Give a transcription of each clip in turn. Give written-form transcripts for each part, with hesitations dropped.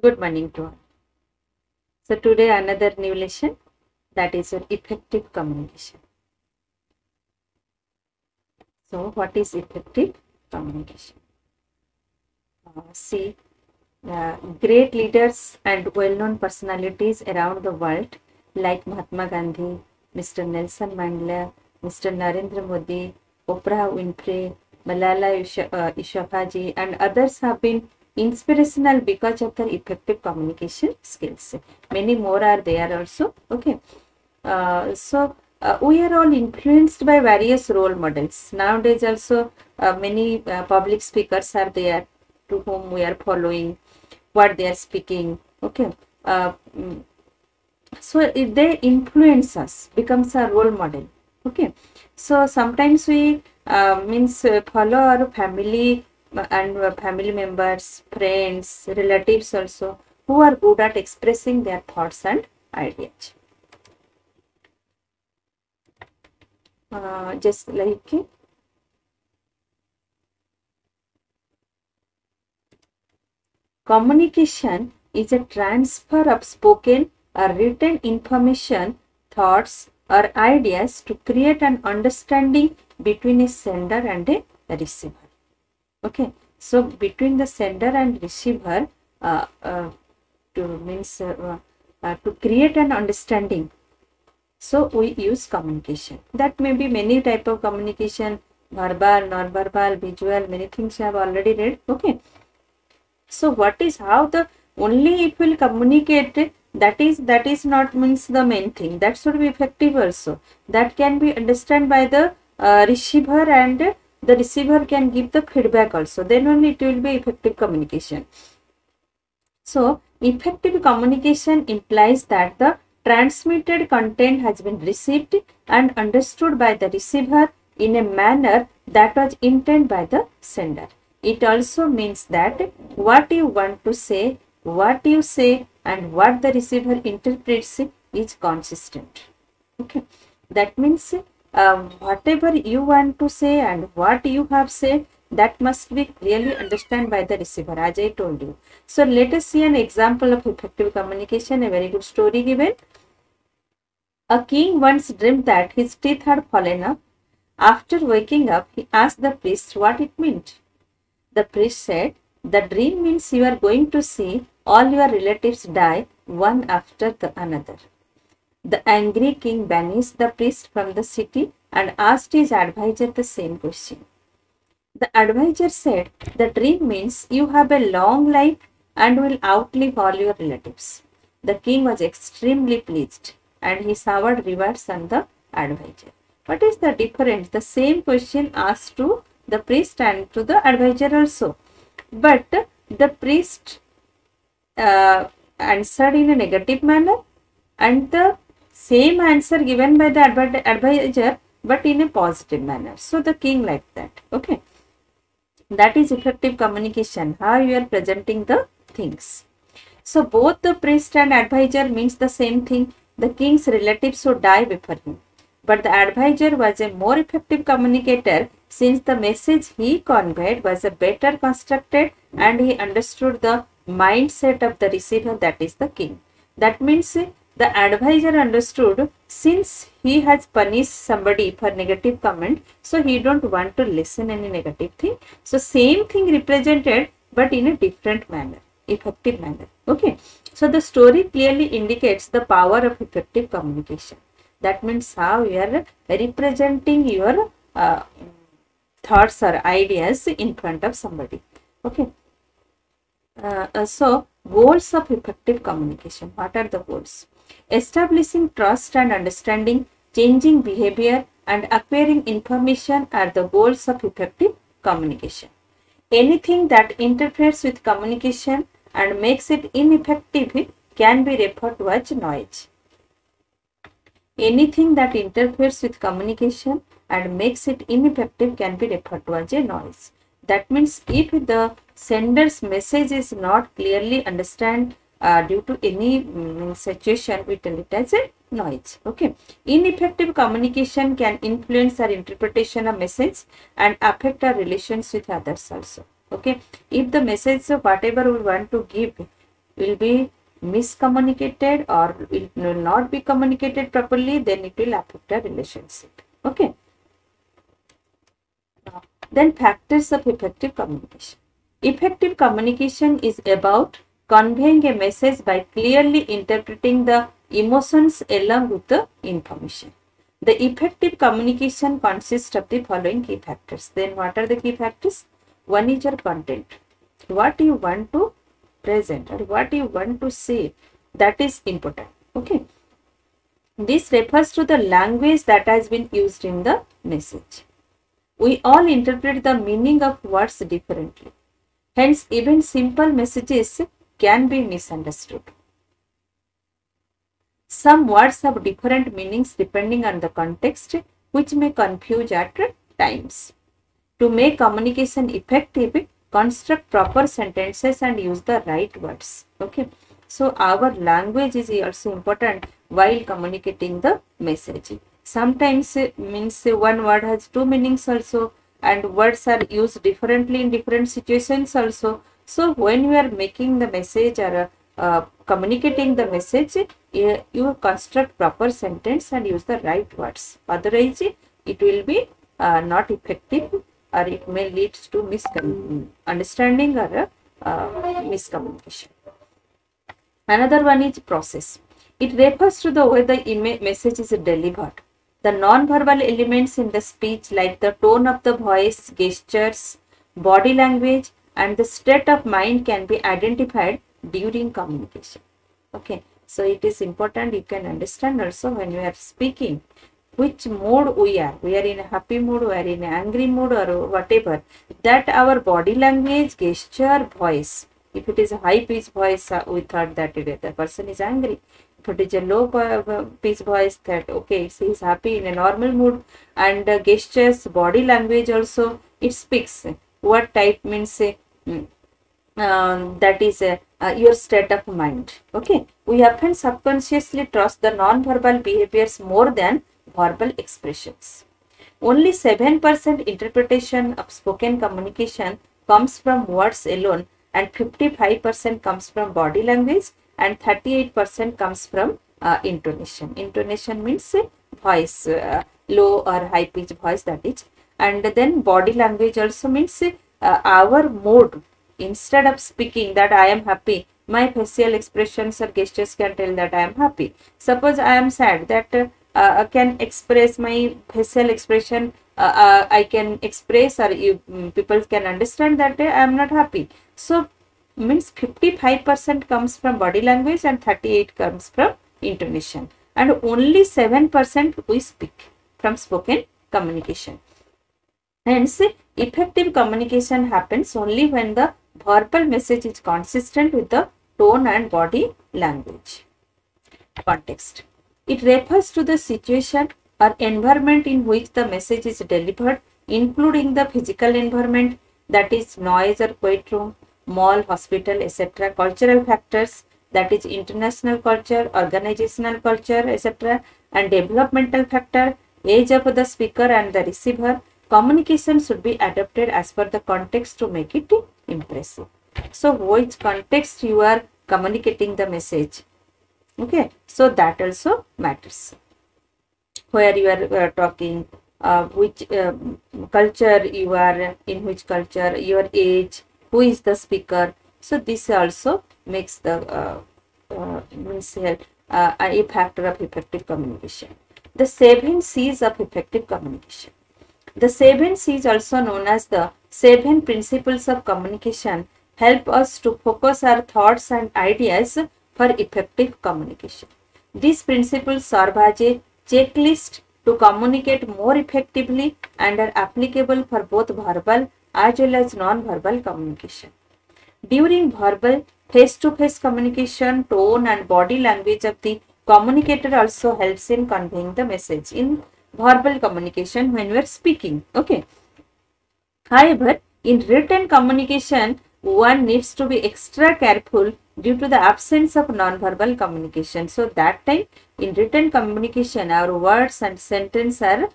Good morning to all. So today another new lesson, that is your effective communication. So what is effective communication? See, great leaders and well-known personalities around the world like Mahatma Gandhi, Mr. Nelson Mandela, Mr. Narendra Modi, Oprah Winfrey, Malala Yousafzai and others have been inspirational because of their effective communication skills. Many more are there also. Okay. We are all influenced by various role models. Nowadays also many public speakers are there to whom we are following what they are speaking. Okay. So if they influence us, becomes a role model. Okay. So sometimes we follow our family and family members, friends, relatives also who are good at expressing their thoughts and ideas. Just like communication is a transfer of spoken or written information, thoughts or ideas to create an understanding between a sender and a receiver. Okay, so between the sender and receiver to create an understanding. So we use communication. That may be many type of communication, verbal, non-verbal, visual, many things I have already read. Okay. So what is how the only it will communicate, that is not means the main thing. That should be effective also. That can be understood by the receiver and the receiver can give the feedback also. Then only it will be effective communication. So effective communication implies that the transmitted content has been received and understood by the receiver in a manner that was intended by the sender. It also means that what you want to say, what you say and what the receiver interprets is consistent. Okay. That means whatever you want to say and what you have said, that must be clearly understood by the receiver, as I told you. So let us see an example of effective communication, a very good story given. A king once dreamed that his teeth had fallen off. After waking up, he asked the priest what it meant. The priest said, "The dream means you are going to see all your relatives die one after the another." The angry king banished the priest from the city and asked his advisor the same question. The advisor said, "The dream means you have a long life and will outlive all your relatives." The king was extremely pleased and he showered rewards on the advisor. What is the difference? The same question asked to the priest and to the advisor also. But the priest answered in a negative manner and the same answer given by the advisor but in a positive manner. So the king liked that. Okay. That is effective communication, how you are presenting the things. So both the priest and advisor means the same thing. The king's relatives should die before him. But the advisor was a more effective communicator since the message he conveyed was a better constructed and he understood the mindset of the receiver, that is the king. That means the advisor understood since he has punished somebody for negative comment, so he don't want to listen any negative thing. So same thing represented but in a different manner, effective manner. Okay. So the story clearly indicates the power of effective communication. That means how you are representing your thoughts or ideas in front of somebody. Okay. So goals of effective communication. What are the goals? Establishing trust and understanding, changing behavior and acquiring information are the goals of effective communication. Anything that interferes with communication and makes it ineffective can be referred to as noise. Anything that interferes with communication and makes it ineffective can be referred to as a noise. That means if the sender's message is not clearly understood due to any situation, we tell it as a noise. Okay. Ineffective communication can influence our interpretation of message and affect our relations with others also. Okay. If the message of whatever we want to give will be miscommunicated or it will not be communicated properly, then it will affect a relationship. Okay. Then factors of effective communication. Effective communication is about conveying a message by clearly interpreting the emotions along with the information. The effective communication consists of the following key factors. Then what are the key factors? One is your content. What you want to present or what you want to say, that is important. Okay. This refers to the language that has been used in the message. We all interpret the meaning of words differently. Hence, even simple messages can be misunderstood. Some words have different meanings depending on the context, which may confuse at times. To make communication effective, construct proper sentences and use the right words. Okay. So, our language is also important while communicating the message. Sometimes means one word has two meanings also, and words are used differently in different situations also. So when you are making the message or communicating the message, you construct proper sentence and use the right words. Otherwise, it will be not effective, or it may lead to misunderstanding or miscommunication. Another one is process. It refers to the way the message is delivered. The non-verbal elements in the speech like the tone of the voice, gestures, body language and the state of mind can be identified during communication. Okay, so it is important you can understand also when you are speaking which mood we are. We are in a happy mood, we are in an angry mood or whatever. That our body language, gesture, voice. If it is a high pitch voice, we thought that the person is angry. If it is a low pitch voice, that okay, he is happy in a normal mood. And gestures, body language also, it speaks what type means that is your state of mind. Okay, we often subconsciously trust the non-verbal behaviors more than verbal expressions. Only 7% interpretation of spoken communication comes from words alone, and 55% comes from body language and 38% comes from intonation. Intonation means voice, low or high pitch voice, that is. And then body language also means our mood. Instead of speaking that I am happy, my facial expressions or gestures can tell that I am happy. Suppose I am sad, that I can express my facial expression, I can express, or people can understand that I am not happy. So means 55% comes from body language and 38% comes from intonation, and only 7% we speak from spoken communication. Hence, effective communication happens only when the verbal message is consistent with the tone and body language. Context. It refers to the situation or environment in which the message is delivered, including the physical environment, that is noise or quiet room, mall, hospital, etc. Cultural factors, that is international culture, organizational culture, etc. And developmental factor, age of the speaker and the receiver. Communication should be adapted as per the context to make it impressive. So which context you are communicating the message. Okay, so that also matters. Where you are talking, which culture you are, in which culture, your age, who is the speaker. So this also makes the a factor of effective communication. The 7 C's of effective communication. The 7 C's, also known as the 7 principles of communication, help us to focus our thoughts and ideas for effective communication. These principles serve as a checklist to communicate more effectively and are applicable for both verbal as well as non-verbal communication. During verbal, face-to-face communication, tone and body language of the communicator also helps in conveying the message in verbal communication when we are speaking. Okay. However, in written communication, one needs to be extra careful due to the absence of non-verbal communication. So that time in written communication, our words and sentence are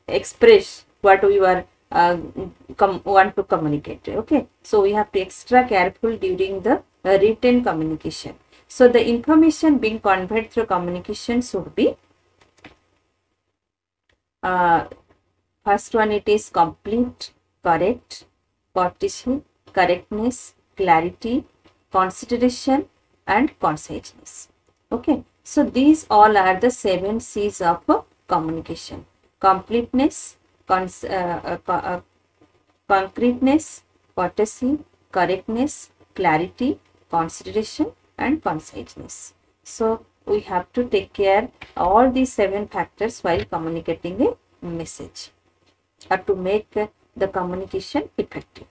express what we are want to communicate. Okay, so we have to extra careful during the written communication. So the information being conveyed through communication should be first one, it is complete, correct, courtesy, correctness, clarity, consideration, and conciseness. Okay, so these all are the 7 C's of communication: completeness, concreteness, courtesy, correctness, clarity, consideration, and conciseness. So we have to take care all these 7 factors while communicating a message, or to make the communication effective.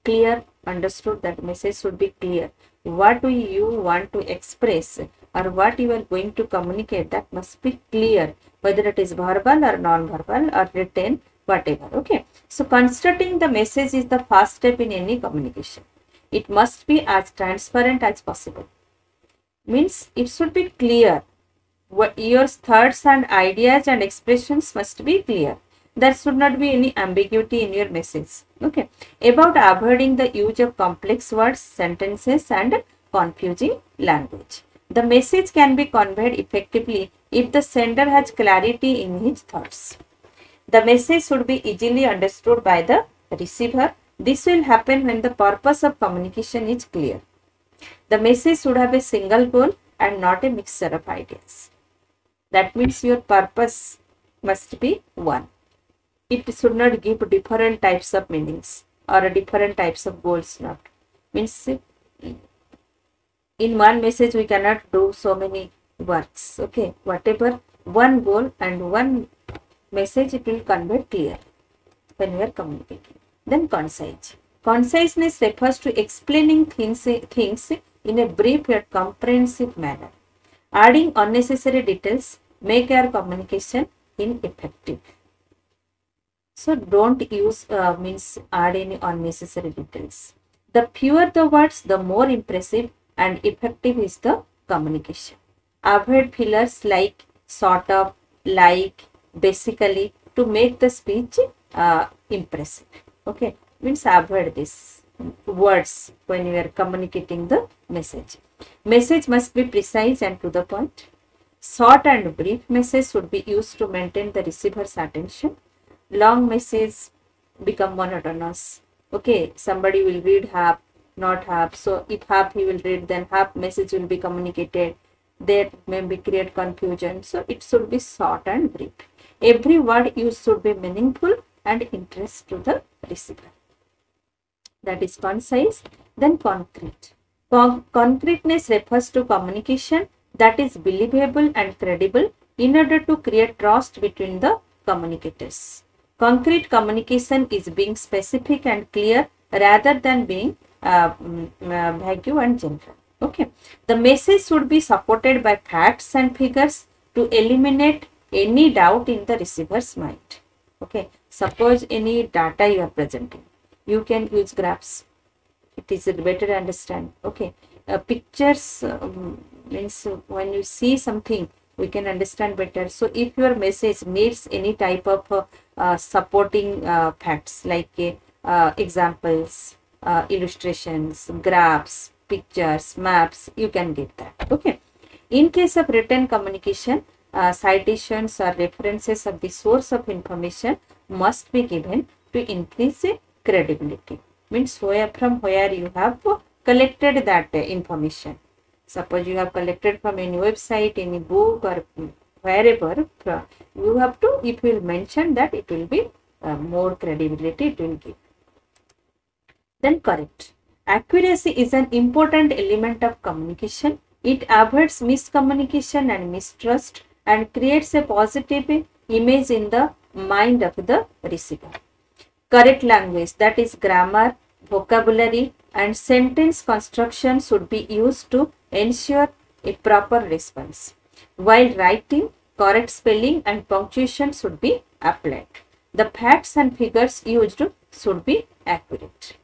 Clear, understood, that message should be clear. What you want to express or what you are going to communicate, that must be clear, whether it is verbal or non-verbal or written, whatever. Okay, so constructing the message is the first step in any communication. It must be as transparent as possible. Means it should be clear. What your thoughts and ideas and expressions must be clear. There should not be any ambiguity in your message. Okay, about avoiding the use of complex words, sentences, and confusing language. The message can be conveyed effectively if the sender has clarity in his thoughts. The message should be easily understood by the receiver. This will happen when the purpose of communication is clear. The message should have a single goal and not a mixture of ideas. That means your purpose must be one. It should not give different types of meanings or different types of goals. Not means in one message we cannot do so many works. Okay, whatever one goal and one message, it will convey clear when we are communicating. Then concise. Conciseness refers to explaining things in a brief yet comprehensive manner. Adding unnecessary details make our communication ineffective. So don't use means add any unnecessary details. The fewer the words, the more impressive and effective is the communication. Avoid fillers like, sort of, like, basically, to make the speech impressive. Okay, means avoid these words when you are communicating the message. Message must be precise and to the point. Short and brief message should be used to maintain the receiver's attention. Long message become monotonous. Okay, somebody will read half, not half. So if half he will read, then half message will be communicated. That may create confusion. So it should be short and brief. Every word used should be meaningful and interest to the receiver. That is concise. Then concrete. Concreteness refers to communication that is believable and credible in order to create trust between the communicators. Concrete communication is being specific and clear rather than being vague and general. Okay, the message should be supported by facts and figures to eliminate any doubt in the receiver's mind. Okay, suppose any data you are presenting, you can use graphs. It is better to understand. Okay, pictures means when you see something, we can understand better. So if your message needs any type of supporting facts like examples, illustrations, graphs, pictures, maps, you can get that. Okay, in case of written communication, citations or references of the source of information must be given to increase credibility. Means from where you have collected that information. Suppose you have collected from any website, any book, or wherever, you have to, if you will mention that, it will be more credibility it will give. Then correct. Accuracy is an important element of communication. It avoids miscommunication and mistrust and creates a positive image in the mind of the receiver. Correct language, that is grammar, vocabulary, and sentence construction should be used to ensure a proper response. While writing, correct spelling and punctuation should be applied. The facts and figures used should be accurate.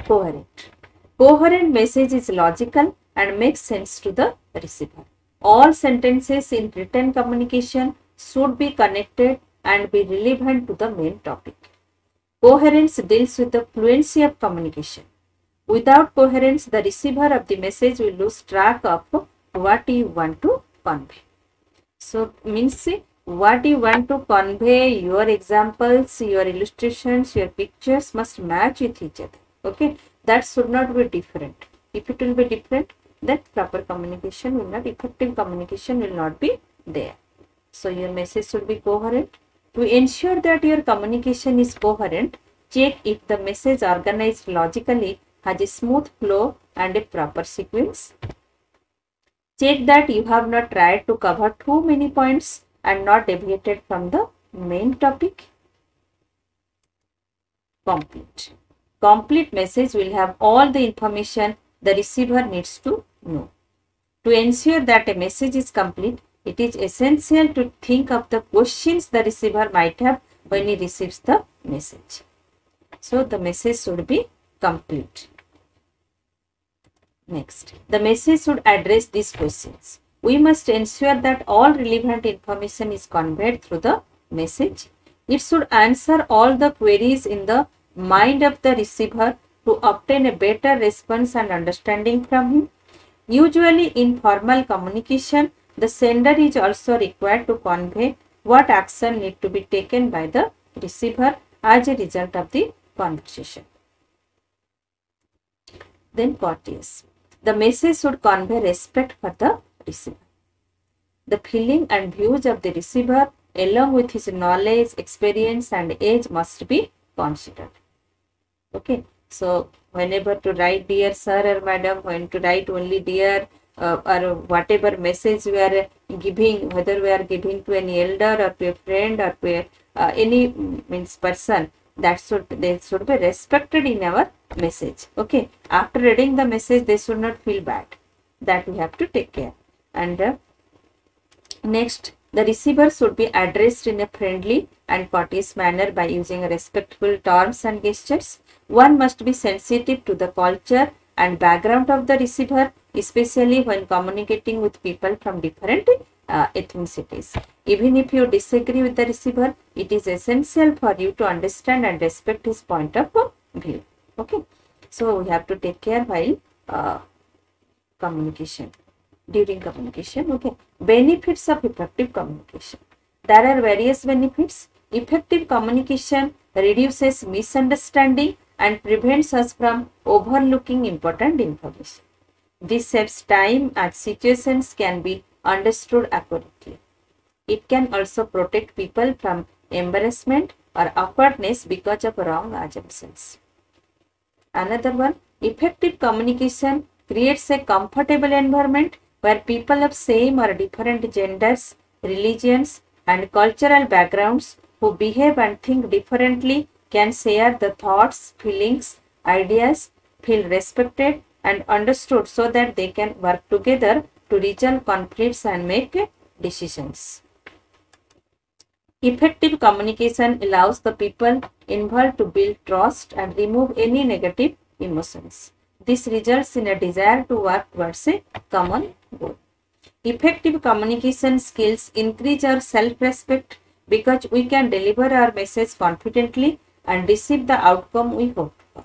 Coherent. Coherent message is logical and makes sense to the receiver. All sentences in written communication should be connected and be relevant to the main topic. Coherence deals with the fluency of communication. Without coherence, the receiver of the message will lose track of what you want to convey. So, means what you want to convey, your examples, your illustrations, your pictures must match with each other. Okay, that should not be different. If it will be different, then proper communication will not, effective communication will not be there. So, your message should be coherent. To ensure that your communication is coherent, check if the message organized logically has a smooth flow and a proper sequence. Check that you have not tried to cover too many points and not deviated from the main topic. Complete. Complete message will have all the information the receiver needs to know. To ensure that a message is complete, it is essential to think of the questions the receiver might have when he receives the message. So, the message should be complete. Next, the message should address these questions. We must ensure that all relevant information is conveyed through the message. It should answer all the queries in the mind of the receiver to obtain a better response and understanding from him. Usually, in formal communication, the sender is also required to convey what action need to be taken by the receiver as a result of the conversation. Then, courteous. The message should convey respect for the receiver. The feeling and views of the receiver along with his knowledge, experience and age must be considered. Okay. So, whenever to write dear sir or madam, when to write only dear or whatever message we are giving, whether we are giving to an elder or to a friend or to any means person, that they should be respected in our message. Okay. After reading the message, they should not feel bad. That we have to take care. And next, the receiver should be addressed in a friendly and courteous manner by using respectful terms and gestures. One must be sensitive to the culture and background of the receiver, especially when communicating with people from different ethnicities. Even if you disagree with the receiver, it is essential for you to understand and respect his point of view. Okay. So, we have to take care while communication. During communication. Okay. Benefits of effective communication. There are various benefits. Effective communication reduces misunderstanding and prevents us from overlooking important information. This saves time and situations can be understood accurately. It can also protect people from embarrassment or awkwardness because of wrong assumptions. Another one, effective communication creates a comfortable environment where people of same or different genders, religions, and cultural backgrounds who behave and think differently can share the thoughts, feelings, ideas, feel respected and understood so that they can work together to resolve conflicts and make decisions. Effective communication allows the people involved to build trust and remove any negative emotions. This results in a desire to work towards a common goal. Effective communication skills increase our self-respect because we can deliver our message confidently and receive the outcome we hope for.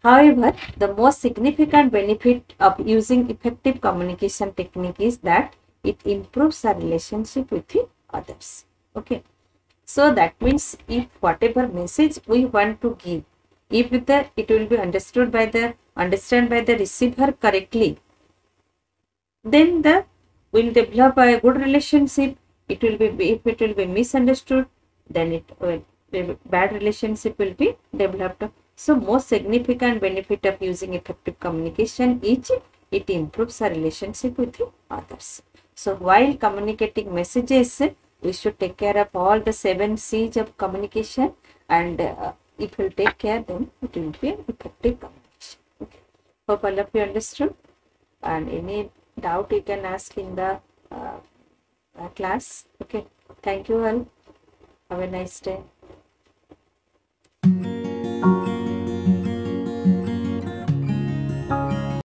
However, the most significant benefit of using effective communication technique is that it improves our relationship with the others. Okay. So that means if whatever message we want to give, if it will be understood by the receiver correctly, then will develop a good relationship. It will be, if it will be misunderstood, then bad relationship will be developed. So most significant benefit of using effective communication is it improves our relationship with the others. So while communicating messages, we should take care of all the 7 C's of communication, and if we will take care, then it will be an effective communication. Okay. Hope all of you understood, and any doubt you can ask in the class. Okay. Thank you all. Have a nice day.